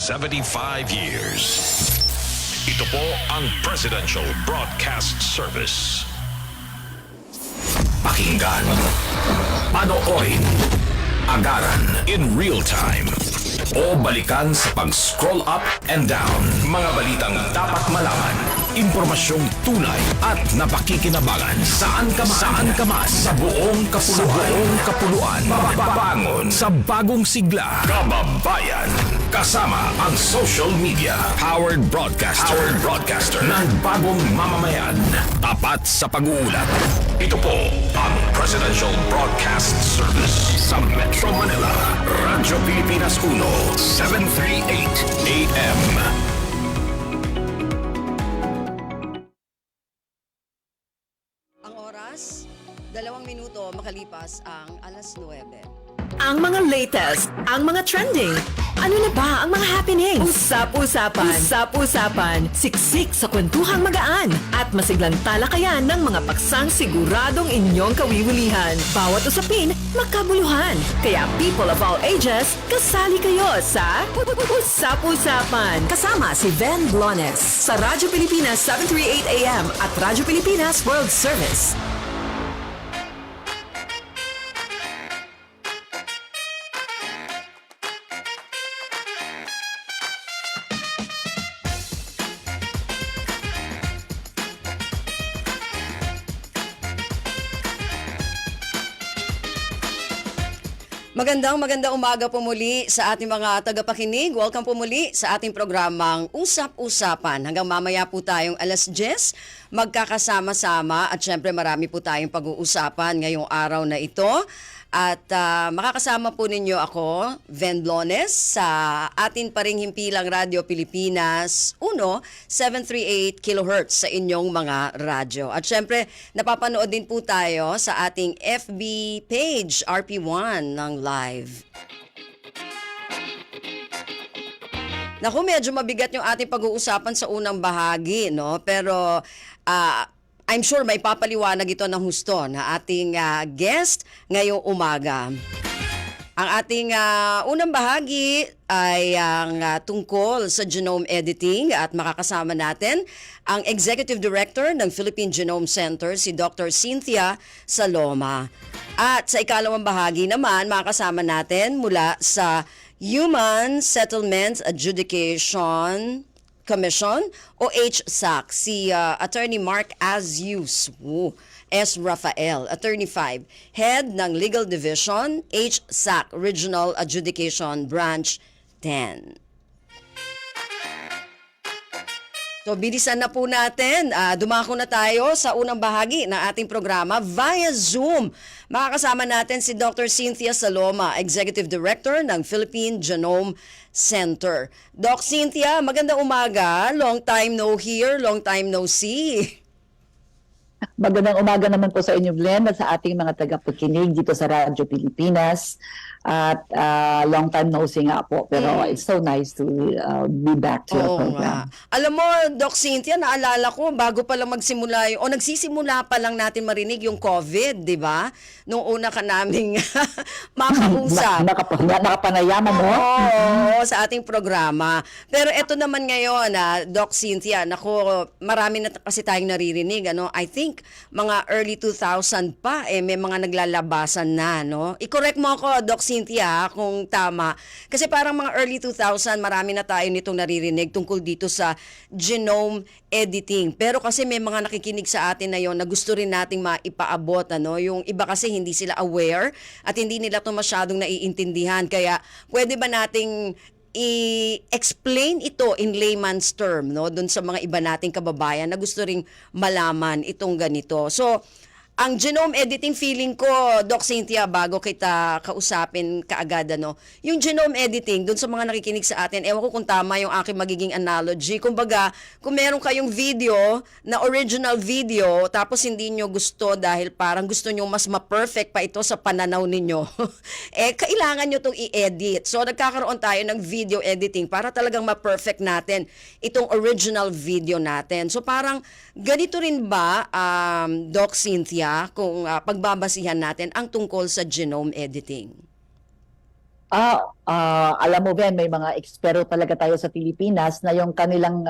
75 years. Ito po ang Presidential Broadcast Service. Pakinggan, panoorin, agaran in real time, o balikan sa pag-scroll up and down. Mga balitang dapat malaman, impormasyong tunay at napakikinabangan. Saan ka man, sa buong kapuluan. Mababangon sa bagong sigla. Kababayan, kasama ang social media. Powered broadcaster ng bagong mamamayan. Tapat sa pag-uulat. Ito po ang Presidential Broadcast Service sa Metro Manila. Radyo Pilipinas 1, 738 AM. Ang oras, 2 minuto makalipas ang alas 9. Ang mga latest, ang mga trending. Ano na ba ang mga happenings? Usap-usapan. Siksik sa kwentuhang magaan at masiglang talakayan ng mga paksang siguradong inyong kawiwilihan. Bawat usapin, makabuluhan. Kaya people of all ages, kasali kayo sa Usap-usapan. Kasama si Ven Blones sa Radyo Pilipinas 738 AM at Radyo Pilipinas World Service. Magandang umaga po muli sa ating mga tagapakinig. Welcome po muli sa ating programang Usap-Usapan. Hanggang mamaya po tayong alas 10, magkakasama-sama at syempre marami po tayong pag-uusapan ngayong araw na ito. At makakasama po ninyo ako, Ven Blones, sa atin pa ring himpilang Radyo Pilipinas 1, 738 kHz sa inyong mga radyo. At syempre, napapanood din po tayo sa ating FB page, RP1 ng live. Naku, medyo mabigat yung ating pag-uusapan sa unang bahagi, no? Pero I'm sure may papaliwanag ito ng husto na ating guest ngayong umaga. Ang ating unang bahagi ay ang tungkol sa genome editing at makakasama natin ang Executive Director ng Philippine Genome Center, si Dr. Cynthia Saloma. At sa ikalawang bahagi naman, makakasama natin mula sa Human Settlement Adjudication Commission o HSAC, si Attorney Mark Azius S. Rafael, Attorney 5, Head ng Legal Division, HSAC Regional Adjudication Branch 10. So, bilisan na po natin. Dumako na tayo sa unang bahagi ng ating programa via Zoom. Makakasama natin si Dr. Cynthia Saloma, Executive Director ng Philippine Genome Center. Doc Cynthia, magandang umaga. Long time no hear, long time no see. Magandang umaga naman po sa inyo, Glenn, at sa ating mga tagapakinig dito sa Radyo Pilipinas. At long time no see nga po. Pero it's so nice to be back to your program. Alam mo, Doc Cynthia, naalala ko, bago pa lang magsimula o nagsisimula pa lang natin marinig yung COVID, di ba? Nung una ka naming makausap. Nakapanayaman mo? Oo, sa ating programa. Pero ito naman ngayon, Doc Cynthia, naku, marami na kasi tayong naririnig. Ano? I think mga early 2000 pa, may mga naglalabasan na. No? I-correct mo ako, Doc Cynthia, kung tama. Kasi parang mga early 2000, marami na tayo nitong naririnig tungkol dito sa genome editing. Pero kasi may mga nakikinig sa atin na yon na gusto rin nating maipaabot. Ano? Yung iba kasi hindi sila aware at hindi nila ito masyadong naiintindihan. Kaya pwede ba nating i-explain ito in layman's term, no? Doon sa mga iba nating kababayan na gusto ring malaman itong ganito. So, ang genome editing, feeling ko, Doc Cynthia, bago kita kausapin kaagad, ano, yung genome editing, doon sa mga nakikinig sa atin, ewan ko kung tama yung aking magiging analogy. Kumbaga, kung meron kayong video, na original video, tapos hindi nyo gusto dahil parang gusto nyo mas ma-perfect pa ito sa pananaw ninyo, kailangan nyo itong i-edit. So, nagkakaroon tayo ng video editing para talagang ma-perfect natin itong original video natin. So, parang ganito rin ba, Doc Cynthia, kung pagbabasihan natin ang tungkol sa genome editing? Alam mo Ben, may mga eksperto talaga tayo sa Pilipinas na yung kanilang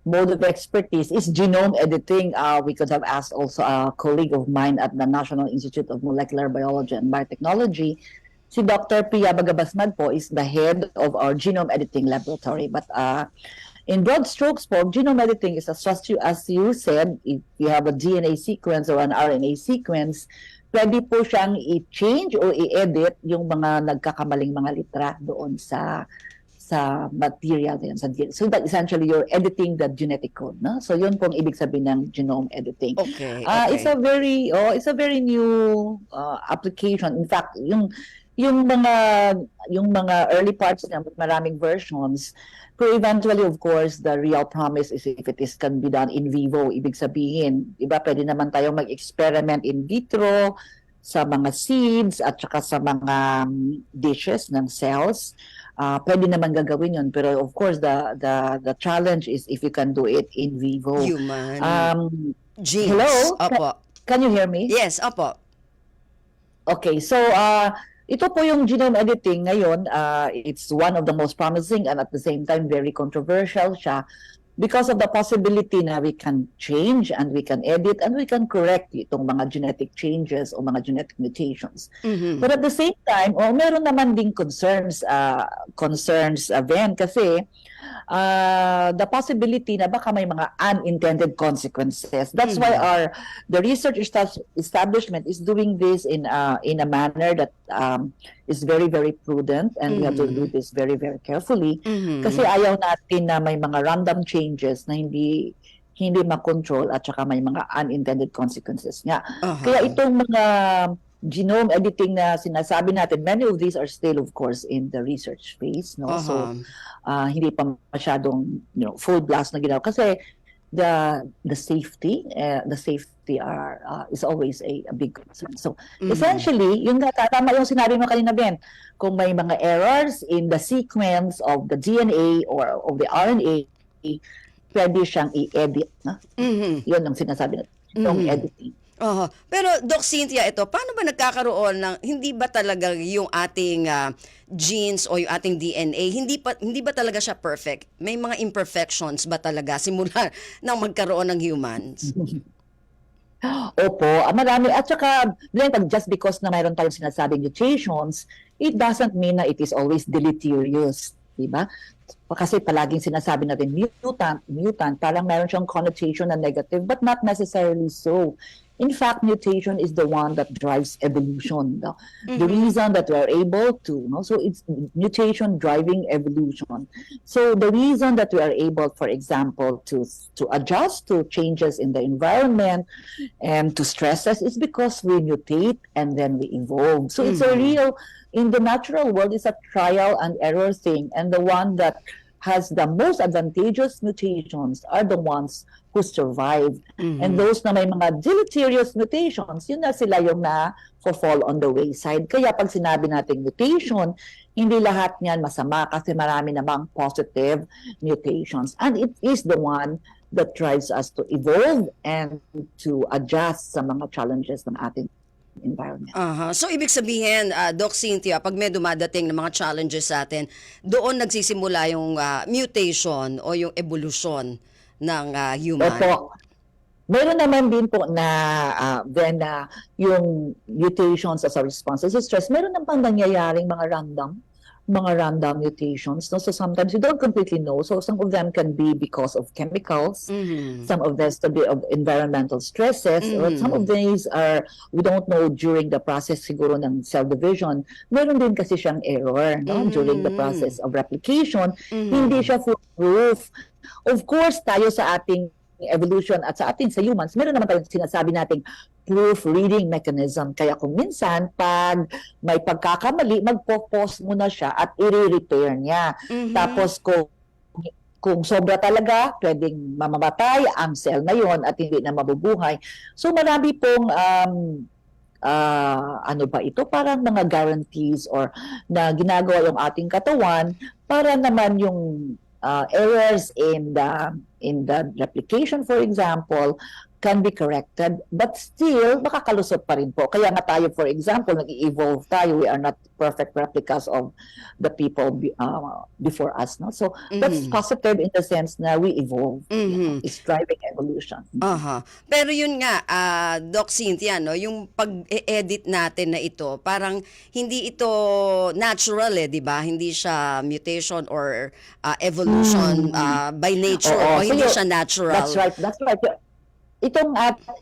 mode of expertise is genome editing. We could have asked also a colleague of mine at the National Institute of Molecular Biology and Biotechnology. Si Dr. Priya Bagabasmad po is the head of our genome editing laboratory. But in broad strokes po, genome editing is as you said, if you have a DNA sequence or an RNA sequence, pwede po siyang i-change o i-edit yung mga nagkakamaling mga litra doon sa material na yun, sa DNA. So that essentially you're editing the genetic code, no? So yun pong ibig sabihin ng genome editing. Okay. It's a very new application. In fact, yung mga early parts na maraming versions, pero eventually, of course, the real promise is if it can be done in vivo. Ibig sabihin, iba, pwede naman tayong mag-experiment in vitro sa mga seeds at saka sa mga dishes ng cells. Pwede naman gagawin yun. Pero of course, the challenge is if you can do it in vivo. Human genes. Hello? Opo. Can you hear me? Yes, opo. Okay, so ito po yung genome editing ngayon, it's one of the most promising and at the same time very controversial siya because of the possibility na we can change and we can edit and we can correct itong mga genetic changes o mga genetic mutations. But at the same time, meron naman ding concerns, Ben, kasi the possibility na baka may mga unintended consequences. That's why the research establishment is doing this in a manner that is very, very prudent, and we have to do this very, very carefully. Kasi ayaw natin na may mga random changes na hindi makontrol at saka may mga unintended consequences nga. Kaya itong mga genome editing na sinasabi natin, many of these are still, of course, in the research phase, no? So hindi pa masyadong full blast na ginawa kasi the safety is always a big concern. So essentially, yung tama yung sinabi mo kanina, Ben, kung may mga errors in the sequence of the DNA or of the RNA, pwede siyang i-edit, no? Yun ang sinasabi natin, yung editing. Pero Doc Cynthia, ito, paano ba nagkakaroon ng, hindi ba talaga yung ating genes o yung ating DNA, hindi ba talaga siya perfect? May mga imperfections ba talaga simula nang magkaroon ng humans? Opo, marami. At saka, just because na mayroon tayong sinasabing mutations, it doesn't mean na it is always deleterious. Diba? Kasi palaging sinasabi natin, mutant, parang mayroon siyang connotation na negative, but not necessarily so. In fact, mutation is the one that drives evolution. No? The reason that we are able to, so it's mutation driving evolution. So the reason that we are able, for example, to adjust to changes in the environment and to stresses is because we mutate and then we evolve. So it's a real, in the natural world, it's a trial and error thing. And the one that has the most advantageous mutations are the ones who survive. And those na may mga deleterious mutations, yun na sila yung na-fall on the wayside. Kaya pag sinabi natin mutation, hindi lahat niyan masama kasi marami namang positive mutations. And it is the one that drives us to evolve and to adjust sa mga challenges ng ating environment. So ibig sabihin, Doc Cynthia, pag may dumadating na mga challenges sa atin, doon nagsisimula yung mutation o yung evolution ng human. Opo. Meron naman din po na yung mutations as a response to stress, meron naman nangyayaring mga random mutations. No? So sometimes you don't completely know. So some of them can be because of chemicals. Some of them can be of environmental stresses. Or some of these are, we don't know during the process siguro ng cell division. Meron din kasi siyang error during the process of replication. Hindi siya foolproof. Of course, tayo sa ating evolution at sa atin sa humans, meron naman tayong sinasabi nating proofreading mechanism. Kaya kung minsan, pag may pagkakamali, magpo-pause muna siya at i-repair niya. Tapos kung sobra talaga, pwedeng mamamatay ang cell na yon at hindi na mabubuhay. So marami pong ano ba ito? Parang mga guarantees or na ginagawa yung ating katawan para naman yung errors in the replication, for example, can be corrected, but still, makakalusot pa rin po. Kaya nga tayo, for example, nag-evolve tayo. We are not perfect replicas of the people before us. No? So, that's positive in the sense na we evolve. It's driving evolution. Aha. Pero yun nga, Doc Cynthia, no, yung pag-edit natin na ito, parang hindi ito natural di ba? Hindi siya mutation or evolution by nature. Oo. O hindi So, siya natural. That's right. Itong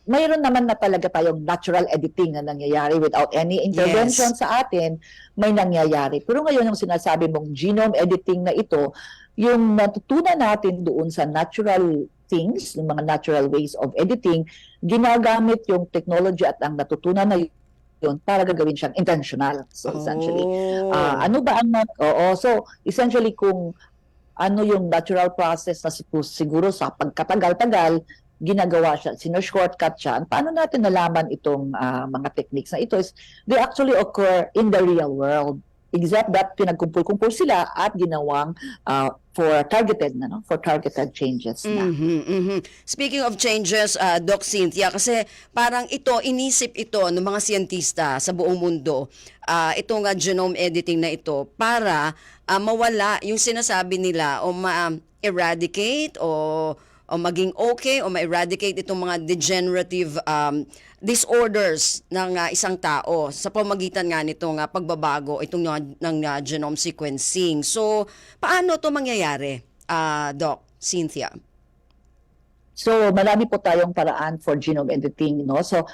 mayroon naman na talaga tayong natural editing na nangyayari without any intervention Yes. sa atin, may nangyayari. Pero ngayon yung sinasabi mong genome editing na ito, yung natutunan natin doon sa natural things, yung mga natural ways of editing, ginagamit yung technology at ang natutunan na yun para gagawin siyang intentional. So essentially, ano ba ang so essentially kung ano yung natural process na siguro sa pagkatagal-tagal ginagawa siya, sino-shortcut siya. Paano natin nalaman itong mga techniques na ito is they actually occur in the real world. Except that pinagkumpul-kumpul sila at ginawang for targeted changes na. Speaking of changes, Doc Cynthia, kasi parang ito, inisip ito ng mga siyentista sa buong mundo, itong genome editing na ito para mawala yung sinasabi nila o ma-eradicate o maging okay o ma-eradicate itong mga degenerative disorders ng isang tao sa pamagitan nga nitong pagbabago itong ng genome sequencing. So, paano to mangyayari, Doc Cynthia? So, marami po tayong paraan for genome editing, no? So,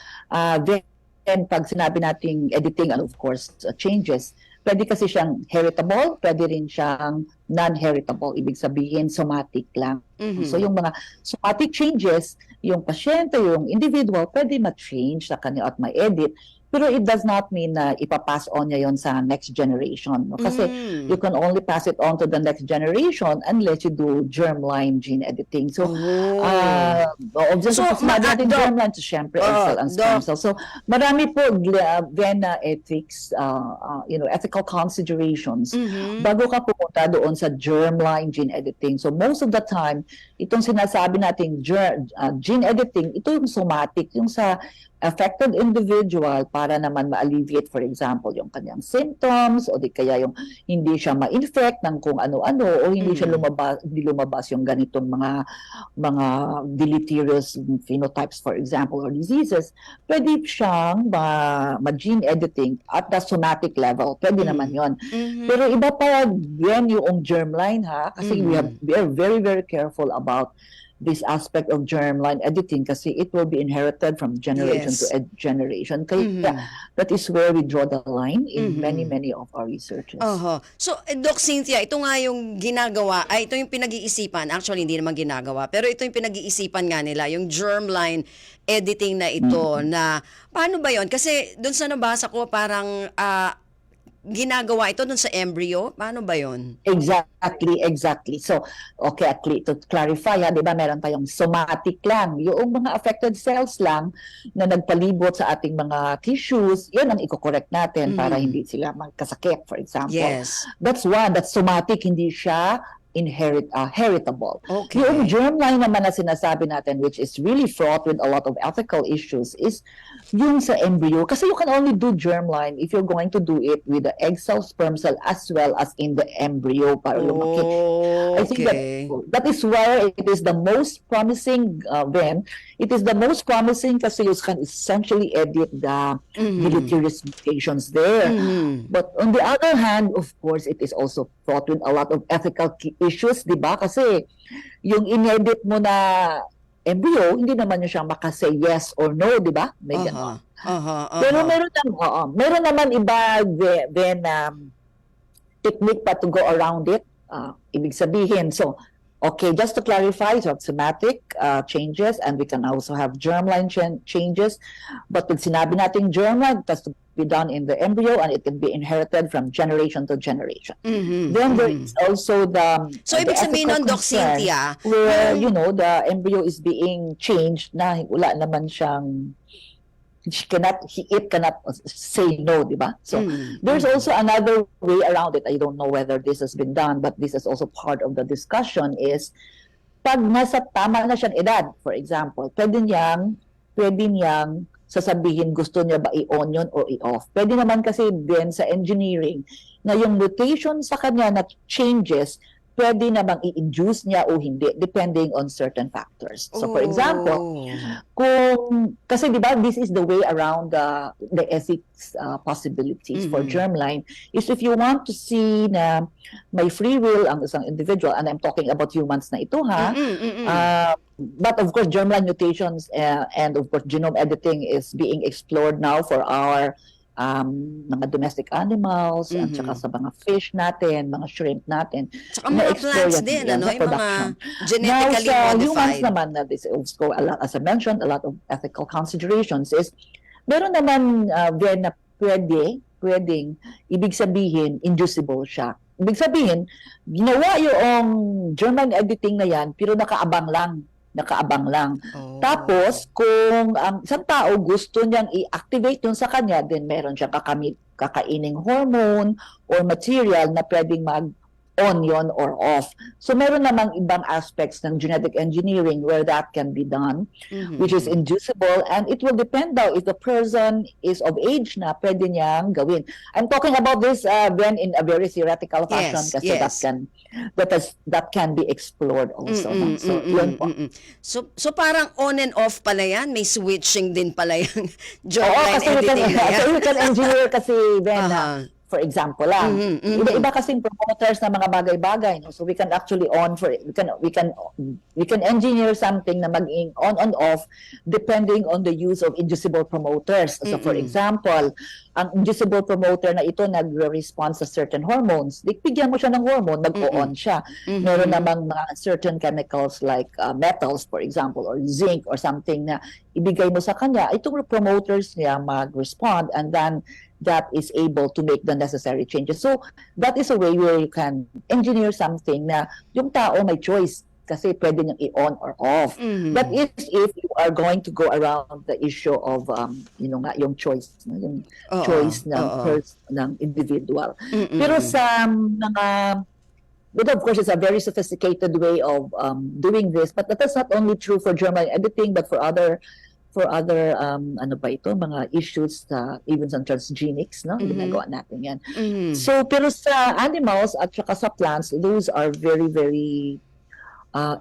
then pag sinabi nating editing and of course changes, pwede kasi siyang heritable, pwede rin siyang non-heritable. Ibig sabihin, somatic lang. So yung mga somatic changes, yung pasyente, yung individual, pwede ma-change sa kanya at ma-edit. Pero it does not mean na ipapass on niya yon sa next generation. No? Kasi you can only pass it on to the next generation unless you do germline gene editing. So, sinabi natin germline, so syempre, cell and sperm cell. So, marami po Vienna ethics, ethical considerations bago ka pumunta doon sa germline gene editing. So, most of the time, itong sinasabi nating gene editing, ito yung somatic, yung sa affected individual para naman ma-alleviate, for example, yung kanyang symptoms o di kaya yung hindi siya ma-infect ng kung ano-ano o hindi siya lumabas yung ganitong mga deleterious phenotypes, for example, or diseases. Pwede siyang ma-gene editing at the somatic level. Pwede naman yon. Pero iba pa yan yung germline kasi we are very, very careful about this aspect of germline editing kasi it will be inherited from generation to generation. Kaya that is where we draw the line in many of our researches. So, Doc Cynthia, ito nga yung ginagawa, ito yung pinag-iisipan, actually hindi naman ginagawa, pero ito yung pinag-iisipan nga nila, yung germline editing na ito na, paano ba yon? Kasi doon sa nabasa ko, parang ginagawa ito dun sa embryo? Paano ba yon? Exactly. So, okay, to clarify, di ba, meron tayong somatic lang. Yung mga affected cells lang na nagpalibot sa ating mga tissues, yun ang i-correct natin para hindi sila magkasakit, for example. Yes. That's one, that's somatic, hindi siya heritable. Okay. Yung germline naman na sinasabi natin, which is really fraught with a lot of ethical issues, is yung sa embryo. Kasi you can only do germline if you're going to do it with the egg cell, sperm cell, as well as in the embryo para lumaki. I think that is where it is the most promising then. It is the most promising kasi you can essentially edit the deleterious mutations there. But on the other hand, of course, it is also fraught with a lot of ethical issues, di ba? Kasi yung inedit mo na embryo, hindi naman niya siya makasay yes or no, di ba? May gano'n. Pero meron naman iba then technique pa to go around it. Ibig sabihin, so, okay, just to clarify, so somatic changes and we can also have germline changes. But pag sinabi natin germline, it has to be done in the embryo and it can be inherited from generation to generation. Then there is also the So, ibig sabihin nun, Doc Cynthia, where, the embryo is being changed na wala naman siyang it cannot say no, di ba? So, there's also another way around it. I don't know whether this has been done, but this is also part of the discussion is pag nasa tama na siyang edad, for example, pwede niyang sasabihin gusto niya ba i-on yun o i-off. Pwede naman kasi din sa engineering na yung mutation sa kanya na changes, pwede namang i-induce niya o hindi depending on certain factors. So for example, kasi di ba this is the way around the ethics possibilities for germline is if you want to see na may free will ang isang individual, and I'm talking about humans na ito but of course germline mutations and of course genome editing is being explored now for our mga domestic animals at saka sa mga fish natin, mga shrimp natin. Saka mga plants din, ano? Yung mga genetically now, modified. Humans naman, this also, as I mentioned, a lot of ethical considerations is, meron naman na pwedeng, ibig sabihin, inducible siya. Ibig sabihin, ginawa yung germline editing na yan, pero nakaabang lang. Tapos, kung ang isang tao gusto niyang i-activate yun sa kanya, then meron siyang kakaining hormone or material na pwedeng mag-on yon or off. So, meron namang ibang aspects ng genetic engineering where that can be done, which is inducible, and it will depend daw if the person is of age na pwede niyang gawin. I'm talking about this then in a very theoretical fashion kasi that can be explored also. So, yun po. So parang on and off pala yan? May switching din pala yung Oo, germline kasi editing na yan? we can engineer kasi then, for example lang, iba-iba kasing promoters na mga bagay-bagay, no? So we can actually we can engineer something na maging on and off depending on the use of inducible promoters. So for example, ang inducible promoter na ito nagre-respond sa certain hormones. Bigyan mo siya ng hormone, mag-on siya. Meron namang mga certain chemicals like metals, for example, or zinc or something na ibigay mo sa kanya. Itong promoters niya mag-respond, and then that is able to make the necessary changes. So that is a way where you can engineer something na yung tao may choice kasi pwede niyang i-on or off. That is if you are going to go around the issue of yung choice, yung choice ng individual. Pero sa mga but of course, it's a very sophisticated way of doing this. But that's not only true for germline editing, but for other ano ba ito, mga issues even sa transgenics, no? Ginagawa natin yan. So, pero sa animals at saka sa plants, those are very, very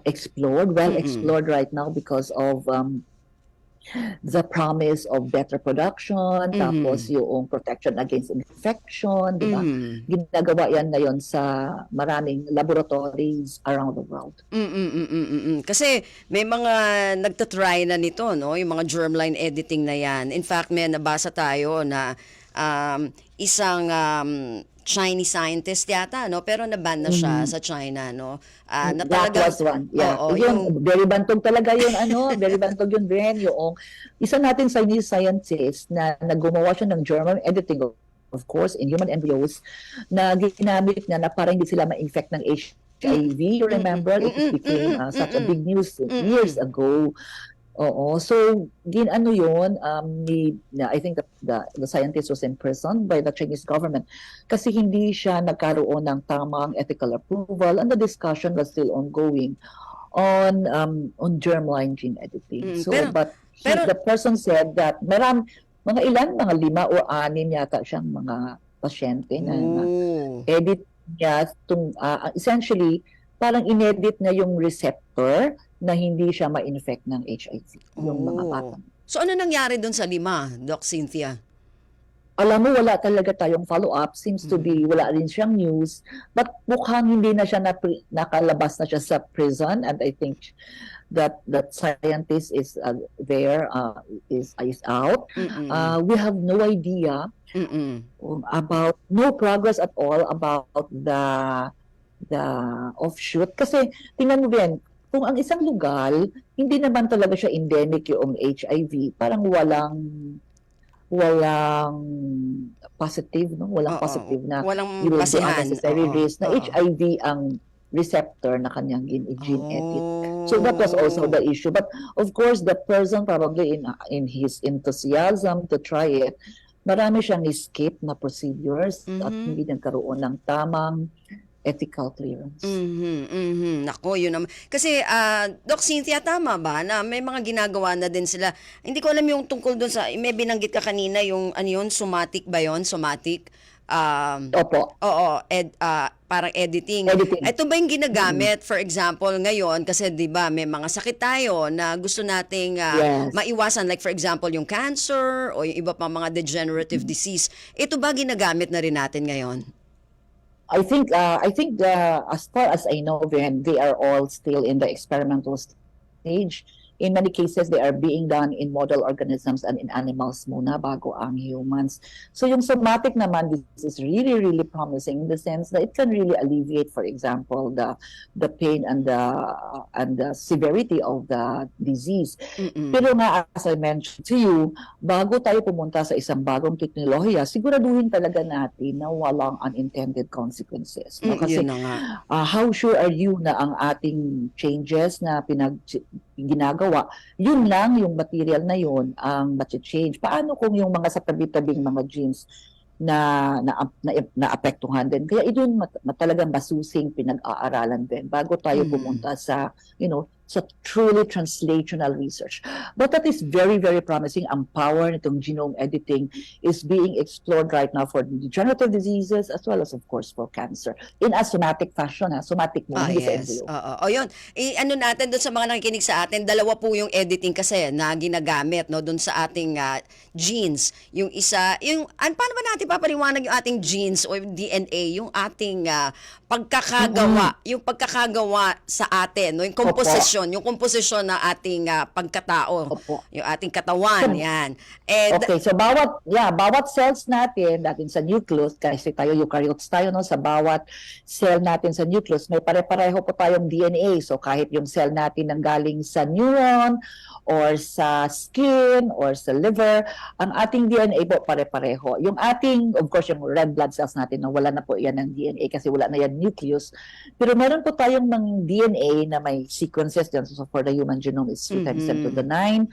explored right now because of the promise of better production, tapos yung protection against infection, di ba? Ginagawa yan ngayon sa maraming laboratories around the world. Kasi may mga nagtatry na nito, no? Yung mga germline editing na yan. In fact, may nabasa tayo na isang Chinese scientist yata, no? Pero naban na siya sa China, no? Na That was one. Yeah. Yung very bantog talaga yun, very bantog yun din. Yung isa natin Chinese scientist na naggumawa siya ng germline editing, of course, in human embryos, na ginamit na parang hindi sila ma-infect ng HIV. You remember? It became such a big news years ago. Oo. So, yun, I think that the scientist was imprisoned by the Chinese government kasi hindi siya nagkaroon ng tamang ethical approval, and the discussion was still ongoing on germline gene editing. So, but the person said that mga 5 o 6 yata siyang mga pasyente na edit niya essentially parang inedit na yung receptor na hindi siya ma-infect ng HIV, yung mga bata. So ano nangyari doon sa 5, Doc Cynthia? Alam mo, wala talaga tayong follow-up. Seems to be, wala rin siyang news. But mukhang hindi na siya nakalabas na siya sa prison. And I think that scientist is is out. We have no idea about, no progress at all about the offshoot. Kasi, tingnan mo din, kung ang isang lugar, hindi naman talaga siya endemic yung HIV, parang walang positive, no? Walang positive na walang basihan. Necessary risk na HIV ang receptor na kanyang gene edit. So that was also the issue. But of course, the person probably in his enthusiasm to try it, marami siyang skip na procedures at hindi nagkaroon ng tamang ethical clearance. Nako, yun naman. Kasi, Doc Cynthia, tama ba na may mga ginagawa na din sila? Hindi ko alam yung tungkol doon sa, may binanggit ka kanina, yung ano yun, somatic ba yun? Somatic? Opo. Oo, parang editing. Editing. Ito ba yung ginagamit, for example, ngayon, kasi di ba may mga sakit tayo na gusto nating Yes. maiwasan, like for example, yung cancer o yung iba pa mga degenerative disease. Ito ba ginagamit na rin natin ngayon? I think as far as I know, they are all still in the experimental stage. In many cases, they are being done in model organisms and in animals muna bago ang humans. So yung somatic naman, this is really, really promising in the sense that it can really alleviate, for example, the pain and the severity of the disease. Pero nga, as I mentioned to you, bago tayo pumunta sa isang bagong teknolohiya, siguraduhin talaga natin na walang unintended consequences. No? Kasi Yun na nga. how sure are you na ang ating changes na ginagawa, yun lang yung material na yun ang change. Paano kung yung mga sa tabi-tabing mga genes na apektuhan din? Kaya yun talagang masusing pinag-aaralan din bago tayo pumunta sa, sa truly translational research. But that is very, very promising. Ang power nitong genome editing is being explored right now for degenerative diseases as well as, of course, for cancer. In a somatic fashion, somatic mo, hindi sa embryo. Oo. O yun, ano natin doon sa mga nakikinig sa atin, dalawa po yung editing kasi na ginagamit no doon sa ating genes. Yung isa, paano ba natin papaliwanag yung ating genes o yung DNA, yung ating pagkakagawa, yung pagkakagawa sa atin, no, yung komposisyon ng ating pagkatao, Opo. yung ating katawan, yan. And, Okay, so bawat cells natin sa nucleus, kasi tayo eukaryotes tayo, no, sa bawat cell natin sa nucleus, may pare-pareho po tayong DNA. So kahit yung cell natin nang galing sa neuron or sa skin or sa liver, ang ating DNA po pare-pareho. Yung ating, of course, yung red blood cells natin, no, wala na po yan ng DNA kasi wala na yan nucleus. Pero meron po tayong ng DNA na may sequences dyan. So for the human genome is 3 times 10 to the 9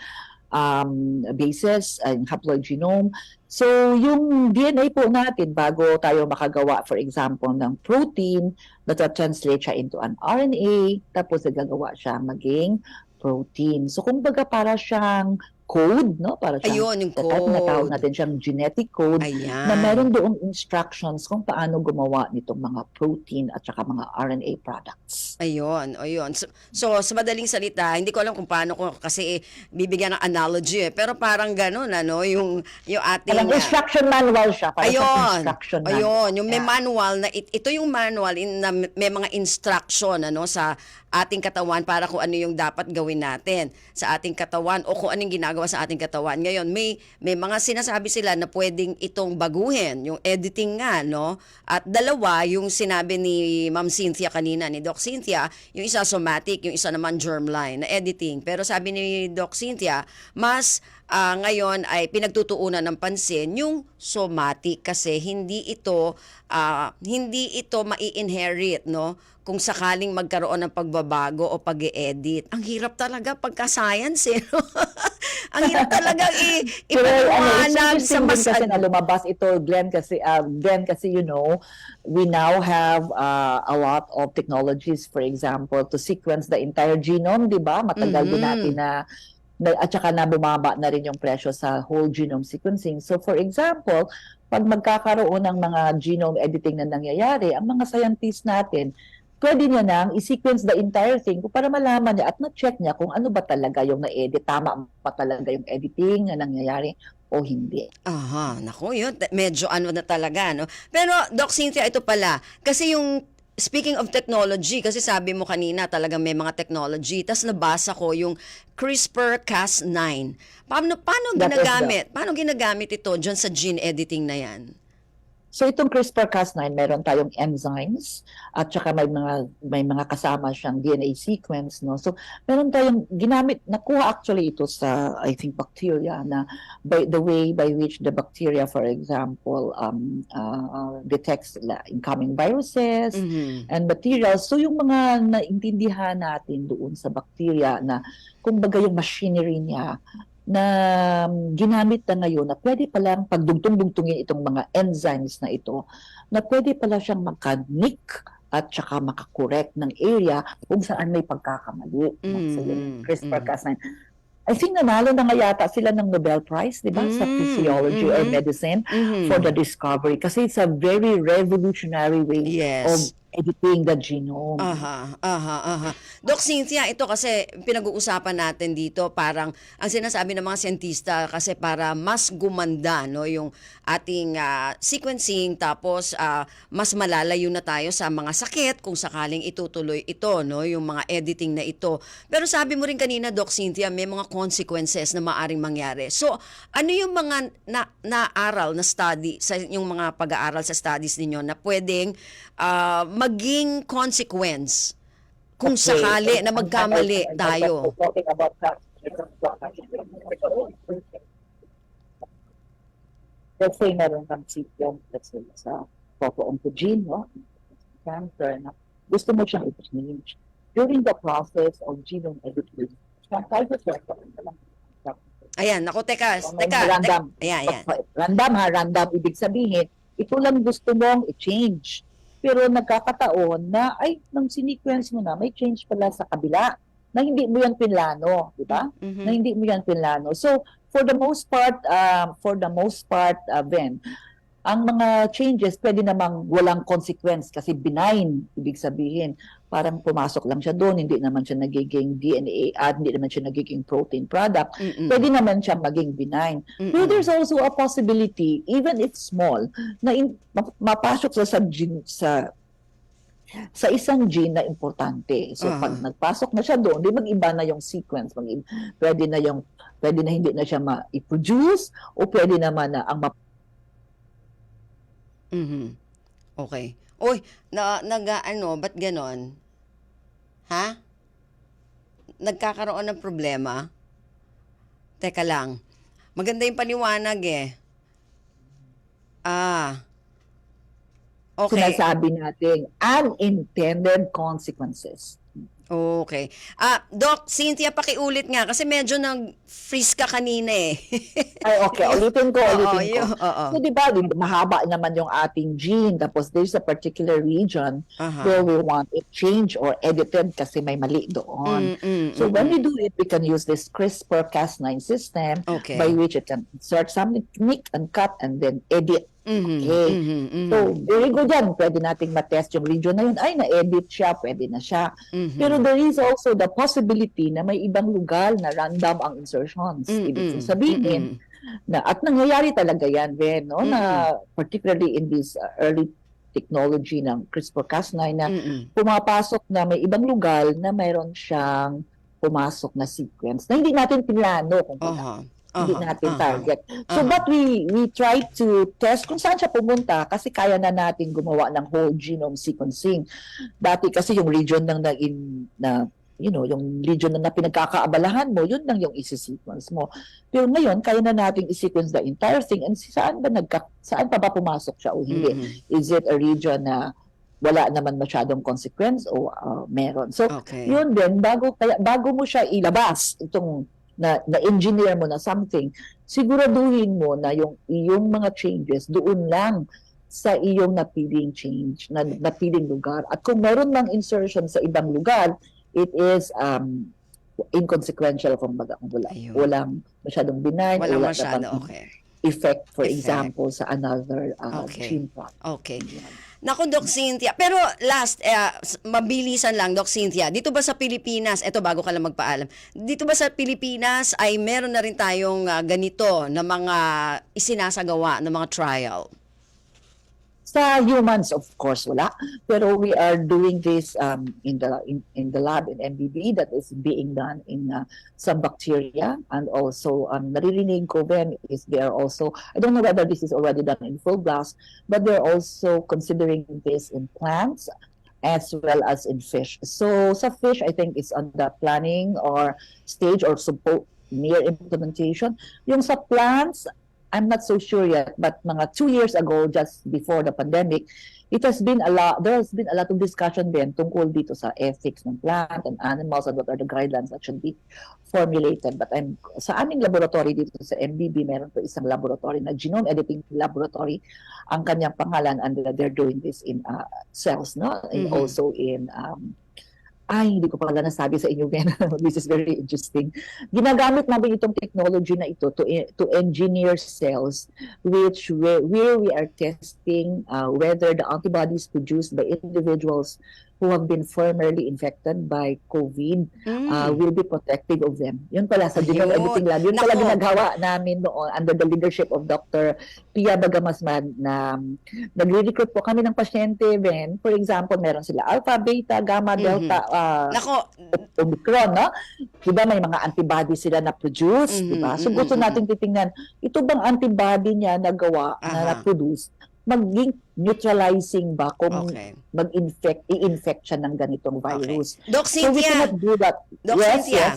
bases, haploid genome. So yung DNA po natin, bago tayo makagawa, for example, ng protein, nata-translate siya into an RNA, tapos nagagawa siya maging protein. So kumbaga para siyang code, no? Para siyang, Ayun, yung natawag code. natin siyang genetic code Ayan. na meron doong instructions kung paano gumawa nitong mga protein at saka mga RNA products. Ayun. So, sa madaling salita, hindi ko alam kung paano ko kasi bibigyan ng analogy pero parang gano'n, yung ating... Alam, instruction manual siya. Para sa Ayun. instruction manual. Ayun, yung may Yeah. manual na ito yung manual na may mga instruction sa ating katawan para kung ano yung dapat gawin natin sa ating katawan o kung anong ginagawa sa ating katawan. Ngayon, may mga sinasabi sila na pwedeng itong baguhin, yung editing nga, no? At dalawa, yung sinabi ni Ma'am Cynthia kanina, ni Doc Cynthia, yung isa somatic, yung isa naman germline na editing. Pero sabi ni Doc Cynthia, mas ngayon ay pinagtutuunan ng pansin yung somatic kasi hindi ito mai-inherit, no? Kung sakaling magkaroon ng pagbabago o pag-e-edit. Ang hirap talaga pagka-science, eh. Ang hirap talaga ipaliwanag sa mas... kasi na lumabas ito, Glenn, kasi we now have a lot of technologies, for example, to sequence the entire genome, di ba? Matagal din natin at saka na bumaba na rin yung presyo sa whole genome sequencing. So for example, pag magkakaroon ng mga genome editing na nangyayari, ang mga scientists natin, pwede niya nang i-sequence the entire thing para malaman niya at ma-check niya kung ano ba talaga yung na-edit, tama pa talaga yung editing na nangyayari o hindi. Aha, naku, yun. Medyo na talaga, no? Pero, Doc Cynthia, ito pala. Kasi yung speaking of technology, kasi sabi mo kanina talagang may mga technology, tas nabasa ko yung CRISPR-Cas9. Paano ginagamit? Paano ginagamit ito dyan sa gene editing na yan? So itong CRISPR-Cas9, meron tayong enzymes at saka may mga kasama siyang DNA sequence, no. So meron tayong ginamit, nakuha actually ito sa I think bacteria, na by the way by which the bacteria, for example, detects incoming viruses and materials. So yung mga naintindihan natin doon sa bacteria na kumbaga yung machinery niya na ginamit na ngayon na pwede palang pagdugtong-dugtungin itong mga enzymes na ito, na pwede pala siyang magka-nick at saka makakorek ng area kung saan may pagkakamali. So, yun, CRISPR-Cas9. I think nanalo na nga yata sila ng Nobel Prize, di ba? Sa physiology or medicine for the discovery. Kasi it's a very revolutionary way Yes. of editing the genome. Doc Cynthia, ito kasi pinag-uusapan natin dito, parang ang sinasabi ng mga siyentista kasi para mas gumanda, no, yung ating sequencing, tapos mas malalayo na tayo sa mga sakit kung sakaling itutuloy ito, no, yung mga editing na ito. Pero sabi mo rin kanina, Doc Cynthia, may mga consequences na maaring mangyari. So, ano yung mga naaral na study sa yung mga pag-aaral sa studies ninyo na pwedeng maging consequence kung sakali na magkamali tayo? Let's say meron kang sequence, let's say sa photo-oncogene, no? Cancer, na gusto mo siyang i-change. During the process of genome editing, Ayan, ako, teka. random. Ayan. Random, ibig sabihin, ito lang gusto mong i-change. Pero nagkakataon na, ay, nang sinequence mo na, may change pala sa kabila, na hindi mo yan pinlano, di ba? Na hindi mo yan pinlano. So, for the most part, Ben, ang mga changes pwede namang walang consequence kasi benign, ibig sabihin. Parang pumasok lang siya doon, hindi naman siya nagiging DNA at hindi naman siya nagiging protein product. Pwede naman siya maging benign. But there's also a possibility, even if small, na mapasok sa isang gene na importante. So pag nagpasok na siya doon, di mag-iba na yung sequence, pwede na hindi na siya ma-produce o pwede naman na ang Okay. Uy, ba't ganon? Ha? Nagkakaroon ng problema? Teka lang. Maganda yung paliwanag eh. Okay. sinasabi natin unintended consequences. Okay. Doc, Cynthia, pakiulit nga kasi medyo nag-freeze ka kanina eh. Ay, okay. Ulitin ko. Oo. So, di ba, mahaba naman yung ating gene. Tapos, there's a particular region where we want it changed or edited kasi may mali doon. So, when we do it, we can use this CRISPR-Cas9 system by which it can insert something, nick and cut, and then edit. Okay. So, very good yan. Pwede nating matest yung region na yun. Ay, na-edit siya. Pwede na siya. Pero there is also the possibility na may ibang lugar na random ang insertions. Ibig sabihin, at nangyayari talaga yan, Ben, no? Na particularly in this early technology ng CRISPR-Cas9 na pumapasok na may ibang lugar na mayroon siyang pumasok na sequence na hindi natin pinlano kung hindi natin target. So but we try to test kung saan siya pumunta kasi kaya na natin gumawa ng whole genome sequencing. Dati kasi yung region yung region na pinagkakaabalahan mo, yun lang yung isi-sequence mo. Pero ngayon, kaya na natin i-sequence the entire thing and saan pa ba pumasok siya o hindi? Is it a region na wala naman masyadong consequence o meron? So, yun din, bago mo siya ilabas, itong na-engineer mo na something, siguraduhin mo na yung iyong mga changes doon lang sa iyong napiling change, napiling lugar. At kung meron mang insertion sa ibang lugar, it is inconsequential, kumbaga, walang masyadong benign, walang masyado, effect, for example, sa another gene product. Okay. Naku, Doc Cynthia. Pero last, mabilisan lang, Doc Cynthia. Dito ba sa Pilipinas, eto bago ka lang magpaalam, dito ba sa Pilipinas ay meron na rin tayong ganito na mga isinasagawa na mga trial? Sa humans, of course, wala. Pero we are doing this in the lab in MBB that is being done in some bacteria. And also, naririnig ko, Ben, is they are also, I don't know whether this is already done in full blast, but they're also considering this in plants as well as in fish. So sa fish, I think it's on the planning or stage or near implementation. Yung sa plants, I'm not so sure yet, but mga 2 years ago, just before the pandemic, there has been a lot of discussion din tungkol dito sa ethics ng plant and animals and what are the guidelines that should be formulated. But sa aming laboratory dito sa MBB, meron po isang laboratory na genome editing laboratory, ang kanyang pangalan, and they're doing this in cells, no? And also in hindi ko pala nasabi sa inyo, Ben. This is very interesting. Ginagamit namin itong technology na ito to engineer cells where we are testing whether the antibodies produced by individuals who have been formerly infected by COVID will be protective of them. Yun pala sa genome editing lab. Yun pala ginagawa namin noon under the leadership of Dr. Pia Bagamasman na nagre-recruit po kami ng pasyente, Ben. For example, meron sila alpha, beta, gamma, delta, Omicron, no? Diba may mga antibodies sila na produce, diba? So gusto natin titingnan, ito bang antibody niya nagawa, na na-produce, maging neutralizing ba kung i-infect siya ng ganitong virus. Okay. Doc Cynthia, so we cannot do that. Doc Cynthia,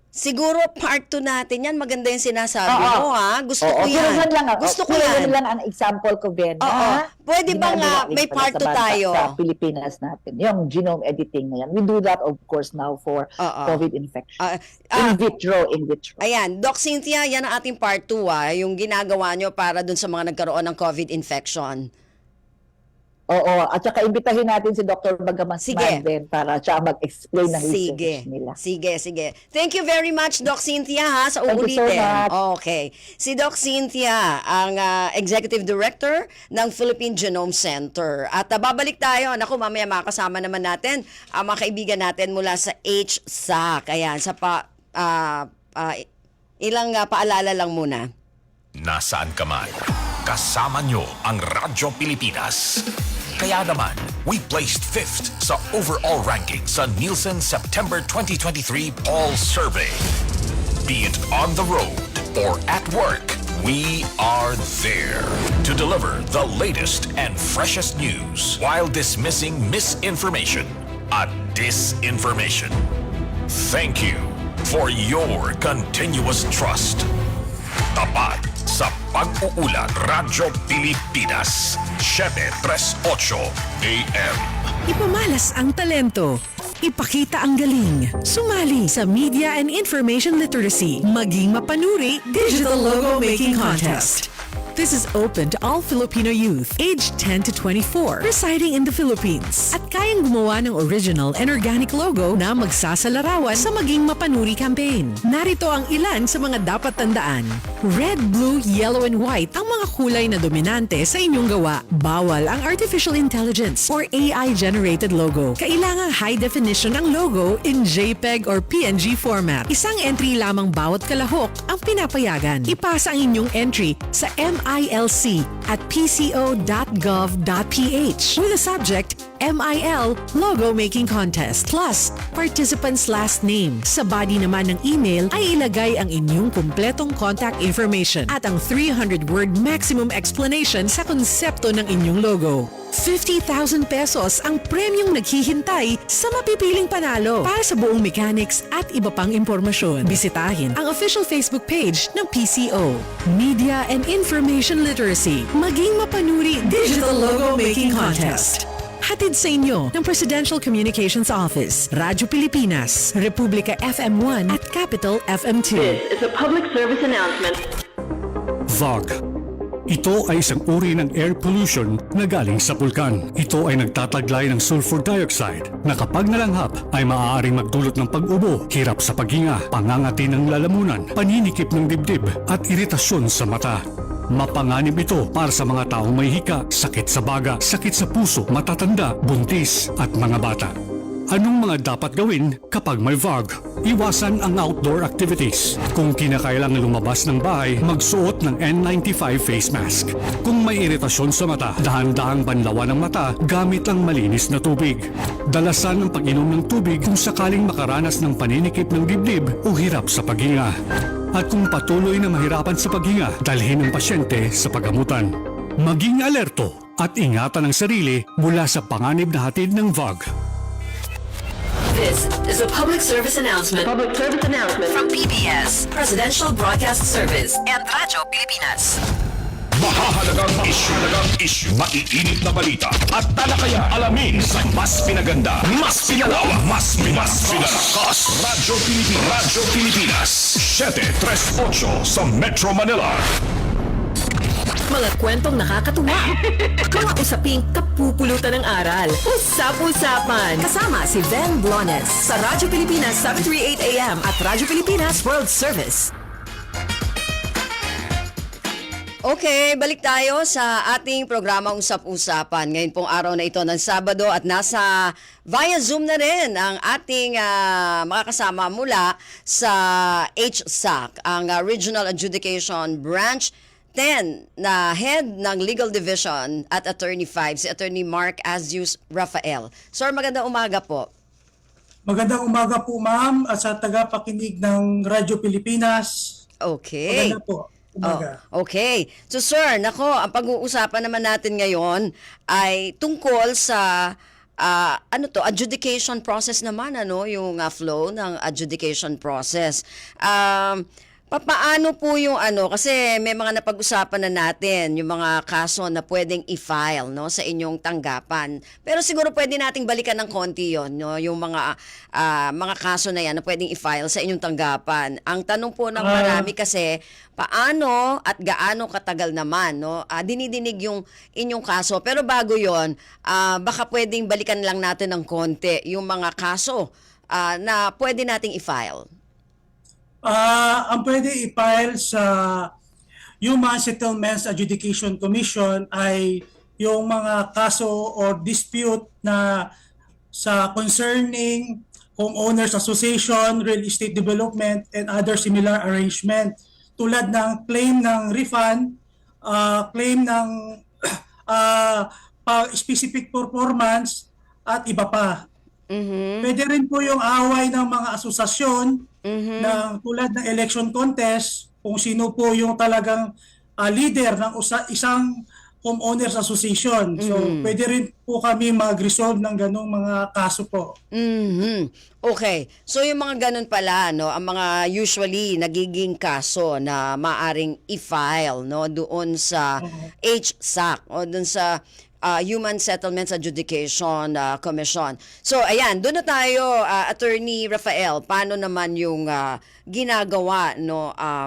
siguro part 2 natin yan. Maganda yung sinasabi mo, ha? Gusto ko yan. Gusto ko yan. lang ang example ko, Ben. Pwede ba nga may part 2 tayo? Sa Pilipinas natin. Yung genome editing na yan. We do that, of course, now for COVID infection. In vitro. Ayan, Doc Cynthia, yan ang ating part 2, yung ginagawa nyo para dun sa mga nagkaroon ng COVID infection. Oo, at saka imbitahin natin si Dr. Bagamasman din para siya mag-explain ng research nila. Sige. Thank you very much, Doc Cynthia, ha, sa uulitin. Thank you so much. Okay. Si Doc Cynthia, ang Executive Director ng Philippine Genome Center. At babalik tayo, mamaya makakasama naman natin ang mga kaibigan natin mula sa HSAC. Ayan, sa ilang paalala lang muna. Nasaan ka man, kasama nyo ang Radyo Pilipinas. Kaya naman, we placed 5th sa overall ranking sa Nielsen September 2023 Poll Survey. Be it on the road or at work, we are there to deliver the latest and freshest news while dismissing misinformation at disinformation. Thank you for your continuous trust. Tapat sa pag-uulat Radyo Pilipinas 738 AM. Ipamalas ang talento. Ipakita ang galing. Sumali sa Media and Information Literacy. Maging mapanuri Digital Logo Making Contest. This is open to all Filipino youth aged 10 to 24 residing in the Philippines at kayang gumawa ng original and organic logo na magsasalarawan sa Maging Mapanuri campaign. Narito ang ilan sa mga dapat tandaan. Red, blue, yellow, and white ang mga kulay na dominante sa inyong gawa. Bawal ang artificial intelligence or AI-generated logo. Kailangang high definition ang logo in JPEG or PNG format. Isang entry lamang bawat kalahok ang pinapayagan. Ipasa ang inyong entry sa MILC@pco.gov.ph with the subject MIL Logo Making Contest plus participant's last name. Sa body naman ng email ay ilagay ang inyong kumpletong contact information at ang 300-word maximum explanation sa konsepto ng inyong logo. 50,000 pesos ang premyong naghihintay sa mapipiling panalo para sa buong mechanics at iba pang impormasyon. Bisitahin ang official Facebook page ng PCO. Media and Information Literacy. Maging mapanuri Digital Logo Making Contest. Hatid sa inyo ng Presidential Communications Office, Radyo Pilipinas, Republika FM1 at Capital FM2. This is a public service announcement. VOG. Ito ay isang uri ng air pollution na galing sa bulkan. Ito ay nagtataglay ng sulfur dioxide na kapag nalanghap ay maaaring magdulot ng pag-ubo, hirap sa paghinga, pangangati ng lalamunan, paninikip ng dibdib at iritasyon sa mata. Mapanganib ito para sa mga taong may hika, sakit sa baga, sakit sa puso, matatanda, buntis at mga bata. Anong mga dapat gawin kapag may VOG? Iwasan ang outdoor activities. Kung kinakailangan lumabas ng bahay, magsuot ng N95 face mask. Kung may iritasyon sa mata, dahan-dahang banlawan ng mata gamit ang malinis na tubig. Dalasan ang pag-inom ng tubig kung sakaling makaranas ng paninikip ng dibdib o hirap sa paghinga. At kung patuloy na mahirapan sa paghinga, dalhin ang pasyente sa paggamutan. Maging alerto at ingatan ang sarili mula sa panganib na hatid ng VOG. This is a public service announcement Public service announcement. from PBS, Presidential Broadcast Service, and Radyo Pilipinas. Mahahalagang issue, maiinit na balita at talakayan alamin sa mas pinaganda, mas pinalawak, mas pinalakas. Radyo Pilipinas, 738 sa Metro Manila. Mga kwentong nakakatuwa. Mga usaping kapupulutan ng aral. Usap-usapan. Kasama si Ben Blones sa Radyo Pilipinas 738 AM at Radyo Pilipinas World Service. Okay, balik tayo sa ating programa Usap-Usapan. Ngayon pong araw na ito ng Sabado at nasa via Zoom na rin ang ating makakasama mula sa HSAC, ang Regional Adjudication Branch 10 na head ng Legal Division at Attorney 5, si Attorney Mark Azius Rafael. Sir, magandang umaga po. Magandang umaga po, ma'am, at sa tagapakinig ng Radyo Pilipinas. Okay. Maganda po. Umaga. Oh, okay. So sir, nako, ang pag-uusapan naman natin ngayon ay tungkol sa adjudication process naman, yung flow ng adjudication process. Paano po yung kasi may mga napag-usapan na natin, yung mga kaso na pwedeng i-file sa inyong tanggapan. Pero siguro pwede nating balikan ng konti yon, yung mga kaso na yan na pwedeng i-file sa inyong tanggapan. Ang tanong po ng marami kasi, paano at gaano katagal naman dinidinig yung inyong kaso. Pero bago yon, baka pwedeng balikan lang natin ng konti yung mga kaso na pwede nating i-file. Ang pwede i-file sa Human Settlements Adjudication Commission ay yung mga kaso or dispute na sa concerning homeowners association, real estate development, and other similar arrangement. Tulad ng claim ng refund, claim ng specific performance, at iba pa. Pwede rin po yung away ng mga asosasyon na tulad ng election contest, kung sino po yung talagang leader ng isang homeowners association. So pwede rin po kami mag-resolve ng ganong mga kaso po. Okay. So yung mga ganun pala, ang mga usually nagiging kaso na maaring i-file doon sa HSAC o doon sa Human Settlements Adjudication Commission. So ayan, doon na tayo, Attorney Rafael, paano naman yung ginagawa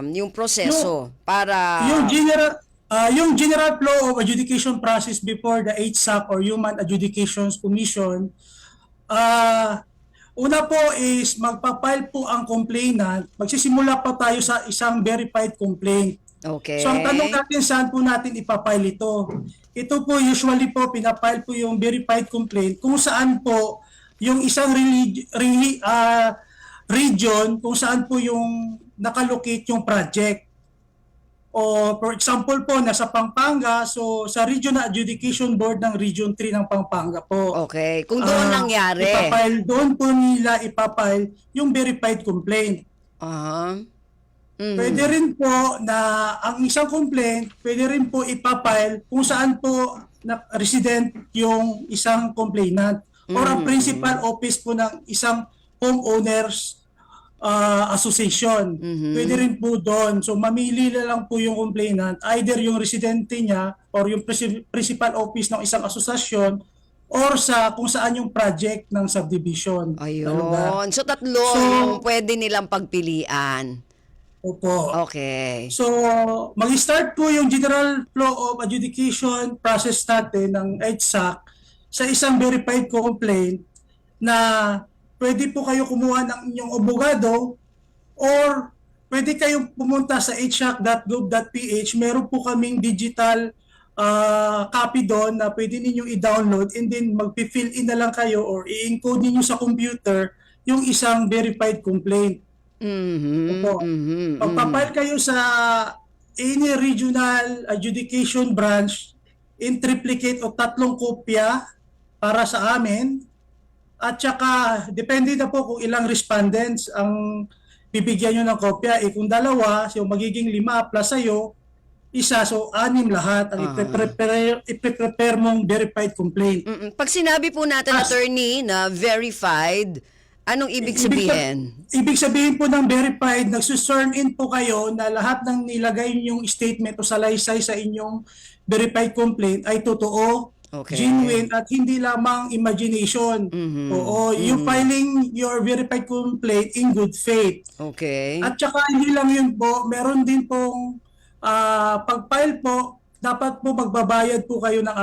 yung proseso para yung general flow of adjudication process before the HSAC or Human Adjudication Commission, una po is magpapile po ang complainant. Magsisimula pa tayo sa isang verified complaint. Okay. So ang tanong natin, saan po natin ipapile ito? Ito po usually po pinapile po yung verified complaint kung saan po yung isang region kung saan po yung nakalocate yung project. O for example po, nasa Pampanga, so sa Regional Adjudication Board ng Region 3 ng Pampanga po. Okay. Kung doon nangyari. Doon po nila ipapile yung verified complaint. Pwede rin po na ang isang complaint, pwede rin po ipapile kung saan po resident yung isang complainant or ang principal office po ng isang homeowners association. Pwede rin po doon. So mamili na lang po yung complainant, either yung residente niya or yung principal office ng isang asosasyon or sa kung saan yung project ng subdivision. Ayun. So tatlo yung pwede nilang pagpilian. Opo. Okay. So, mag-start po yung general flow of adjudication process natin ng HSAC sa isang verified complaint na pwede po kayo kumuha ng inyong abogado or pwede kayong pumunta sa hsac.gov.ph. Meron po kaming digital copy doon na pwede ninyong i-download and then mag-fill in na lang kayo or i-encode ninyo sa computer yung isang verified complaint. Pagpapile kayo sa any regional adjudication branch in triplicate o 3 kopya para sa amin, at saka depende na po kung ilang respondents ang bibigyan nyo ng kopya. Kung 2, so magiging 5 plus sa'yo, 1, so 6 lahat ang ipe-prepare mong verified complaint. Pag sinabi po natin, attorney, na verified Anong ibig sabihin? Ibig sabihin po ng verified, nagsusturn in po kayo na lahat ng nilagay niyong statement o salaysay sa inyong verified complaint ay totoo, Okay. genuine, at hindi lamang imagination. Oo, you filing your verified complaint in good faith. Okay. At saka hindi lang yun po, meron din pong pag-file po, dapat po magbabayad po kayo ng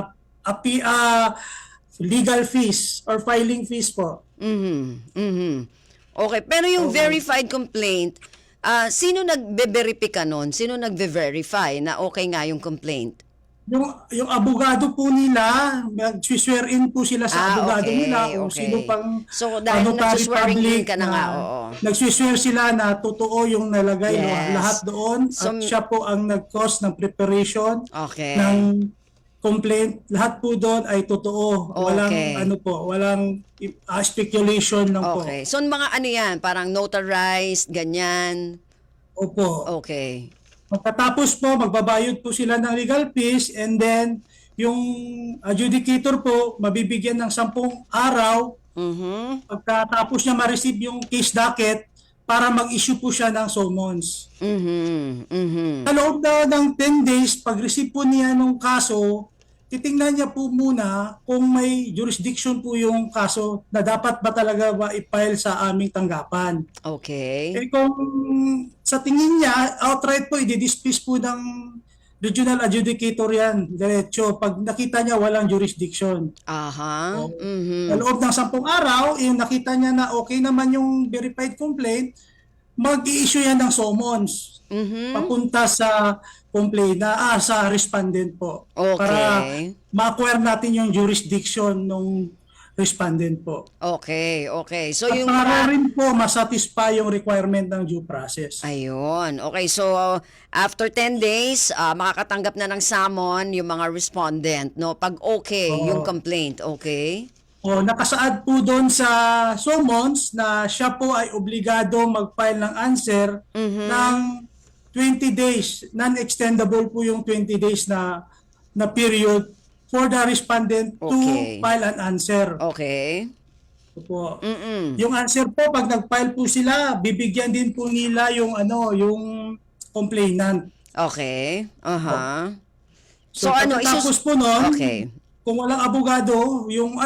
legal fees or filing fees po. Okay, pero yung verified complaint, sino nagbe-verify nun? Sino nagbe-verify na okay nga yung complaint? Yung abogado po nila, nag-swear in po sila sa abogado okay, nila o okay. sino pang So, dahil notary nag-swearing in public ka na nga, oo. Nag-swear sila na totoo yung nalagay Yes. lahat doon So, at siya po ang nag-cause ng preparation Okay. ng complaint. Lahat po doon ay totoo. Walang Okay. walang speculation lang po. Okay. So, mga ano yan? Parang notarized, ganyan. Opo. Okay. Pagkatapos po, magbabayad po sila ng legal fees and then yung adjudicator po mabibigyan ng 10 araw pagkatapos niya ma-receive yung case docket para mag-issue po siya ng summons. Sa loob ng 10 days, pag-receive po niya ng kaso, titingnan niya po muna kung may jurisdiction po yung kaso na dapat ba talaga i-file sa aming tanggapan. Okay. Eh kung sa tingin niya, outright po, i-dismiss po ng regional adjudicator yan, diretso. Pag nakita niya walang jurisdiction. Aha. Sa loob ng 10 araw, yung nakita niya na okay naman yung verified complaint, mag-i-issue yan ng summons. Papunta sa complaint sa respondent po. Okay. Para ma-acquire natin yung jurisdiction ng respondent po. Okay, okay. So, At yung para rin po masatisfy yung requirement ng due process. Ayun. Okay, so after 10 days, makakatanggap na ng summon yung mga respondent, no? Pag okay yung complaint, okay? Nakasaad po doon sa summons na siya po ay obligado mag-file ng answer ng 20 days. Non-extendable po yung 20 days na period for the respondent to Okay. file an answer. Okay. Po. Yung answer po, pag nag-file po sila, bibigyan din po nila yung yung complainant. Okay. Aha. So, ano, tapos po nun, Okay. kung walang abogado, yung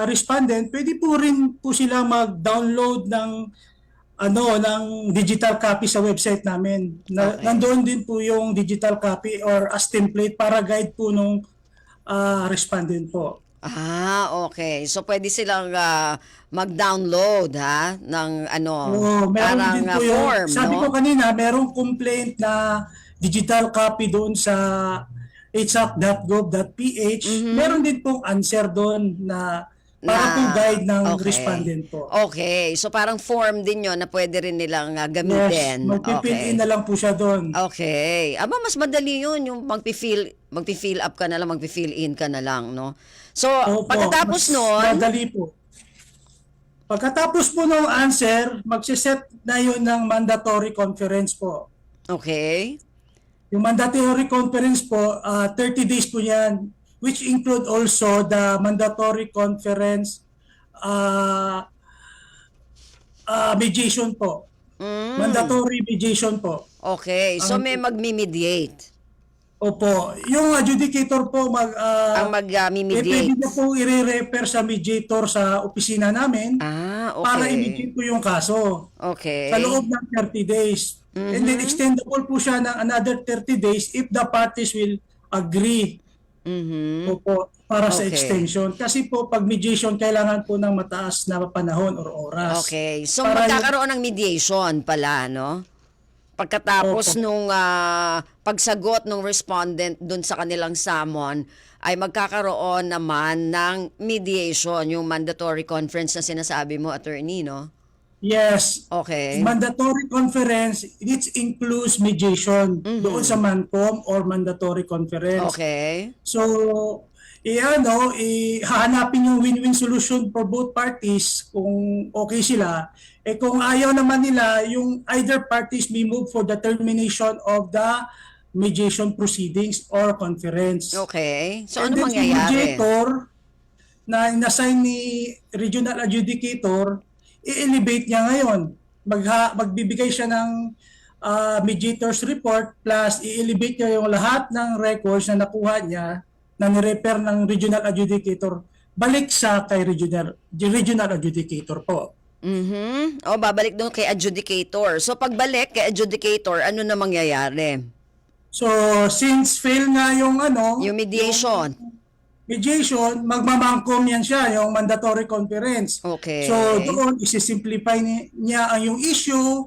respondent, pwede po rin po sila mag-download ng digital copy sa website namin. Okay. Nandoon din po yung digital copy or as template para guide po nung respondent po. Okay. So pwede silang mag-download ng Meron parang din po yung, form, sabi no? ko kanina, merong complaint na digital copy doon sa hsac.gov.ph. Meron din pong answer doon na para po guide ng respondent po. Okay. So parang form din yun na pwede rin nilang Yes, gamitin. magpipill in na lang po siya doon. Okay. Mas madali yun, yung magpi-fill up ka na lang, magpi-fill in ka na lang, no? So, Opo, pagkatapos mas nun, madali po. Pagkatapos po ng answer, magsiset na yun ng mandatory conference po. okay. Yung mandatory conference po, 30 days po yan, which include also the mandatory conference mediation po. Mandatory mediation po. Okay. So, may magmi-mediate. Opo. Yung adjudicator po Ang pwede mag-mediate. na po i-refer sa mediator sa opisina namin Okay. para i-mediate po yung kaso Okay. sa loob ng 30 days. And then extendable po siya ng another 30 days if the parties will agree po para sa Okay. extension. Kasi po pag mediation kailangan po ng mataas na panahon or oras. Okay. So, Para magkakaroon ng mediation pala, no? Pagkatapos Opo. nung pagsagot ng respondent dun sa kanilang summon, ay magkakaroon naman ng mediation, yung mandatory conference na sinasabi mo, attorney, no? Yes. Okay. Mandatory conference, it includes mediation doon sa MANCOM or mandatory conference. Okay. So, hahanapin yung win-win solution for both parties kung okay sila. Kung ayaw naman nila, yung either parties may move for the termination of the mediation proceedings or conference. Okay. So, And ano then mangyayari? na inassign ni regional adjudicator, i-elevate niya ngayon. Magbibigay siya ng mediator's report plus i-elevate niya yung lahat ng records na nakuha niya na nirepair ng regional adjudicator balik sa kay regional adjudicator po. Mhm. O, babalik doon kay adjudicator. So, pagbalik kay adjudicator, ano na mangyayari? So, since fail nga yung Yung mediation. mediation, magmamangkom yan siya, yung mandatory conference. Okay. So, doon, isisimplify niya ang yung issue,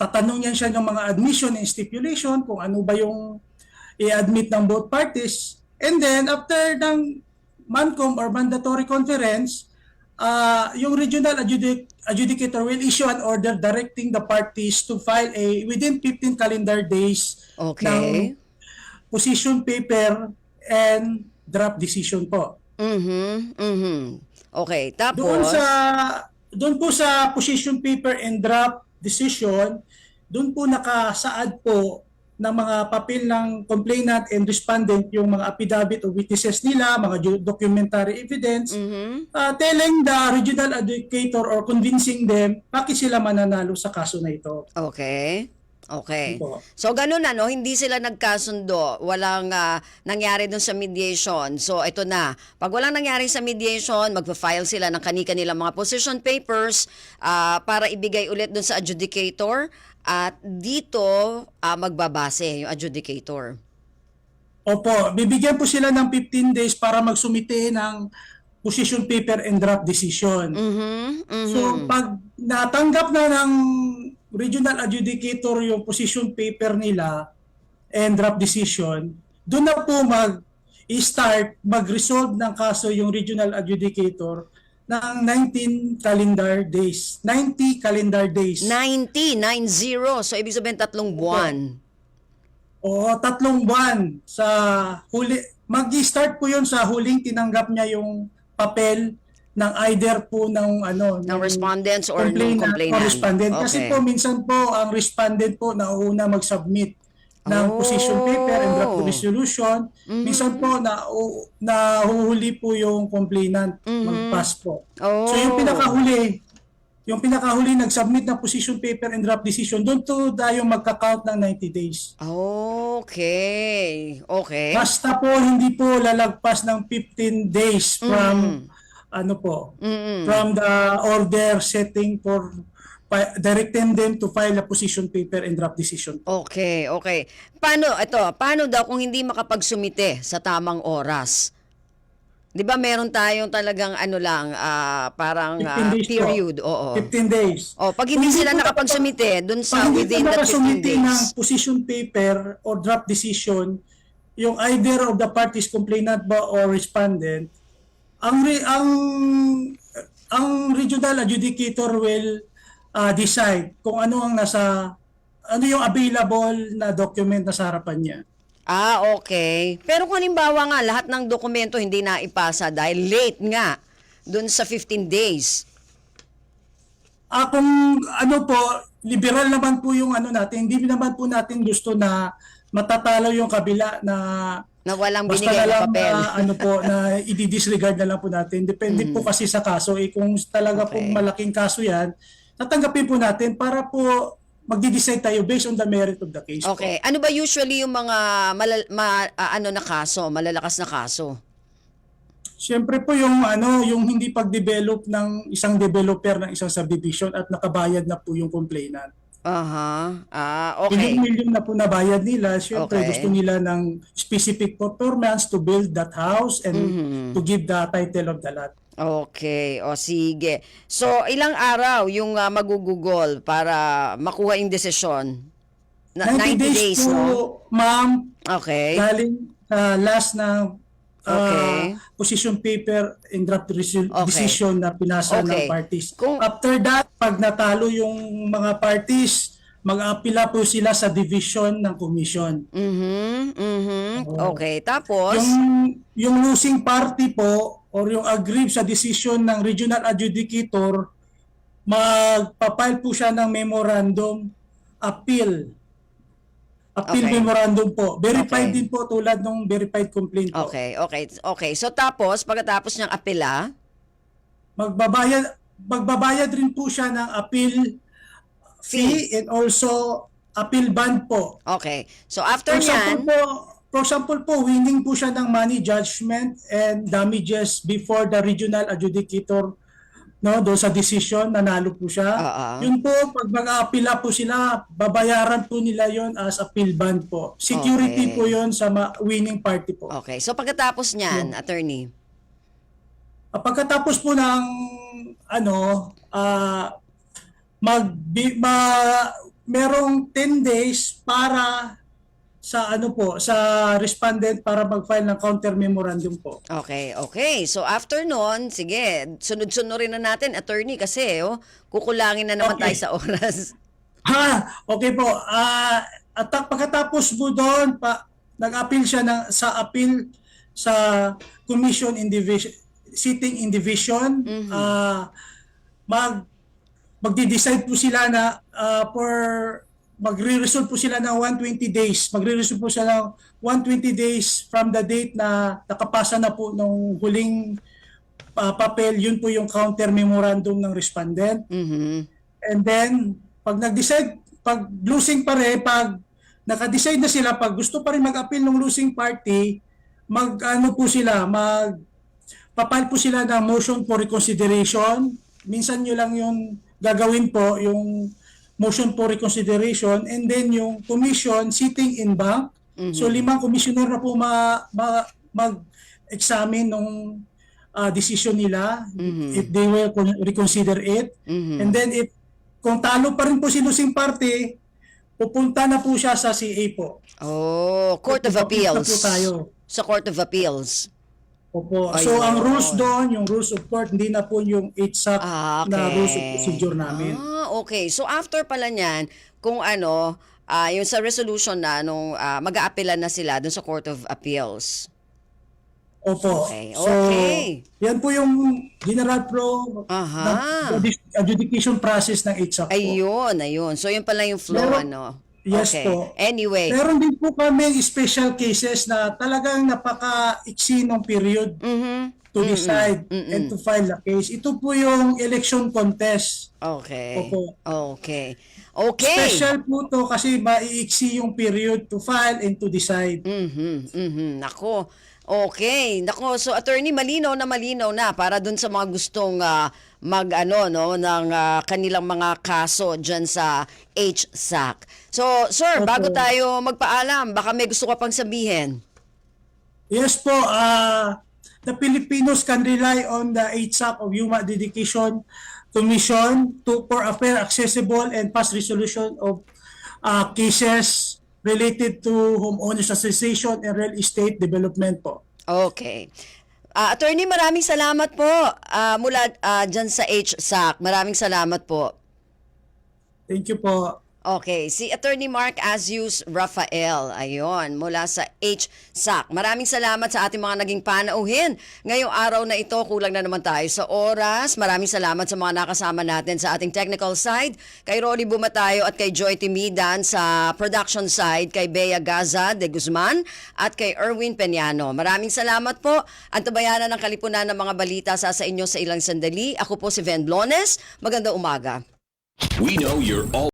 tatanong yan siya ng mga admission and stipulation, kung ano ba yung i-admit ng both parties. And then, after ng MANCOM or mandatory conference, yung regional adjudicator will issue an order directing the parties to file within 15 calendar days Okay. ng position paper and draft decision po. Mhm. Mhm. Okay, tapos Doon po sa position paper and draft decision, doon po nakasaad po ng mga papel ng complainant and respondent yung mga affidavit o witnesses nila, mga documentary evidence, telling the regional adjudicator or convincing them bakit sila mananalo sa kaso na ito. Okay. Okay. Opo. So, ganun na, no? Hindi sila nagkasundo. Walang nangyari dun sa mediation. So, ito na. Pag walang nangyari sa mediation, magpa-file sila ng kani-kanilang mga position papers para ibigay ulit dun sa adjudicator. At dito, magbabase yung adjudicator. Opo, bibigyan po sila ng 15 days para magsumite ng position paper and draft decision. So, pag natanggap na ng regional adjudicator yung position paper nila and draft decision, doon na po mag-resolve ng kaso yung regional adjudicator ng 19 calendar days. 90 calendar days. 90. So, ibig sabihin 3 buwan. O 3 buwan sa huli. Mag-start po yun sa huling tinanggap niya yung papel ng either po ng Ng respondents or ng complainant. or respondent. Okay. Kasi po minsan po ang respondent po nauna mag-submit ng position paper and draft resolution. Minsan po nahuhuli po yung complainant mag-pass po. So yung pinakahuli nag-submit ng position paper and draft decision, doon to tayo magka-count ng 90 days. Okay. Okay. Basta po hindi po lalagpas ng 15 days from from the order setting for directing them to file a position paper and draft decision. Okay, okay. Paano daw kung hindi makapagsumite sa tamang oras? 'Di ba meron tayong talagang parang 15 days period, po. oo. 15 days. Oh, pag hindi sila nakapagsumite dun sa Pag hindi within po that 15 nakasumite ng days. position paper or draft decision, yung either of the parties complainant ba or respondent, ang regional adjudicator will decide kung ano yung available na document na sa harapan niya. Okay. Pero kung halimbawa nga lahat ng dokumento hindi na ipasa dahil late nga dun sa 15 days. Kung liberal naman po yung natin, hindi naman po natin gusto na matatalo yung kabila na Na walang basta binigay na na lang papel. na i-disregard na lang po natin. Depende po kasi sa kaso. Kung talaga pong malaking kaso yan, tatanggapin po natin para po magdi-decide tayo based on the merit of the case. Okay. Ano ba usually yung mga malalakas na kaso? Siyempre po yung hindi pag-develop ng isang developer ng isang subdivision at nakabayad na po yung complainant. Okay. Million na po nabayad nila. Siyempre Okay. gusto nila ng specific performance to build that house and to give the title of the lot. Okay, sige. So, ilang araw yung magugugol para makuha yung desisyon? 90 days, po, no? ma'am, Okay. galing last na Okay. position paper and draft decision na pinasa Okay. ng parties. Kung- After that, pag natalo yung mga parties, mag-apila po sila sa division ng commission. Okay, tapos? Yung losing party po or yung agree sa decision ng regional adjudicator, magpapile po siya ng memorandum appeal appeal Okay. memorandum po. Verified Okay. din po tulad ng verified complaint po. Okay. So tapos, pagkatapos niyang apela, Magbabayad rin po siya ng appeal fee and also appeal bond po. okay. So after niyan, For example po, winning po siya ng money judgment and damages before the regional adjudicator, no, doon sa decision, nanalo po siya. Yun po, pag mag-aapila po sila, babayaran po nila yon as appeal bond po. Security Okay. po yon sa winning party po. okay. So pagkatapos niyan, attorney. Pagkatapos po ng merong 10 days para sa sa respondent para mag-file ng counter memorandum po. Okay. So after nun, sige, sunod-sunurin na natin, attorney, kasi kukulangin na naman Okay. tayo sa oras. Okay po. At pagkatapos po doon, nag-appeal siya sa appeal sa commission in division, sitting in division. Magdi-decide po sila na magre-resolve po sila ng 120 days. Magre-resolve po sila ng 120 days from the date na nakapasa na po nung huling papel. Yun po yung counter memorandum ng respondent. And then, pag nag-decide, pag losing pag naka-decide na sila, pag gusto pa rin mag-appeal ng losing party, papile po sila ng motion for reconsideration. Minsan nyo lang yung gagawin po, yung motion for reconsideration, and then yung commission sitting in bank. So 5 commissioner na po mag-examine ng decision nila if they will reconsider it. And then kung talo pa rin po si losing party, pupunta na po siya sa CA po. Court of Pupunta Appeals. po tayo. Sa Court of Appeals. Opo. Ayun. So ang rules doon, yung rules of court, hindi na po yung HSAP Okay. na rules of procedure namin. Okay. So after pala niyan, kung yung sa resolution na nung mag-aapela na sila dun sa Court of Appeals. Opo. Okay, So, okay. yan po yung general Aha. adjudication process ng HSAP po. Ayun. So yun pala yung flow, Yes okay. po. Anyway. Meron din po kami special cases na talagang napaka-iksi ng period to decide and to file the case. Ito po yung election contest. Okay. Opo. Okay. Special po to kasi maiiksi yung period to file and to decide. Nako. Okay. Nako, so attorney, malinaw na para dun sa mga gustong ng kanilang mga kaso dyan sa HSAC. So, sir, Opo. bago tayo magpaalam, baka may gusto ka pang sabihin. Yes po, the Filipinos can rely on the HSAC of Human Dedication Commission for a fair, accessible, and fast resolution of cases related to homeowners association and real estate development po. Okay. Attorney, maraming salamat po mula dyan sa HSAC. Maraming salamat po. Thank you po. Okay, si Attorney Mark Azius Rafael, ayon, mula sa HSAC. Maraming salamat sa ating mga naging panauhin. Ngayong araw na ito, kulang na naman tayo sa oras. Maraming salamat sa mga nakasama natin sa ating technical side, kay Rolly Bumatayo at kay Joy Timidan, sa production side, kay Bea Gaza de Guzman at kay Erwin Peñano. Maraming salamat po. Antabayanan ng kalipunan ng mga balita sa inyo sa ilang sandali. Ako po si Ven Blones. Magandang umaga. We know you're all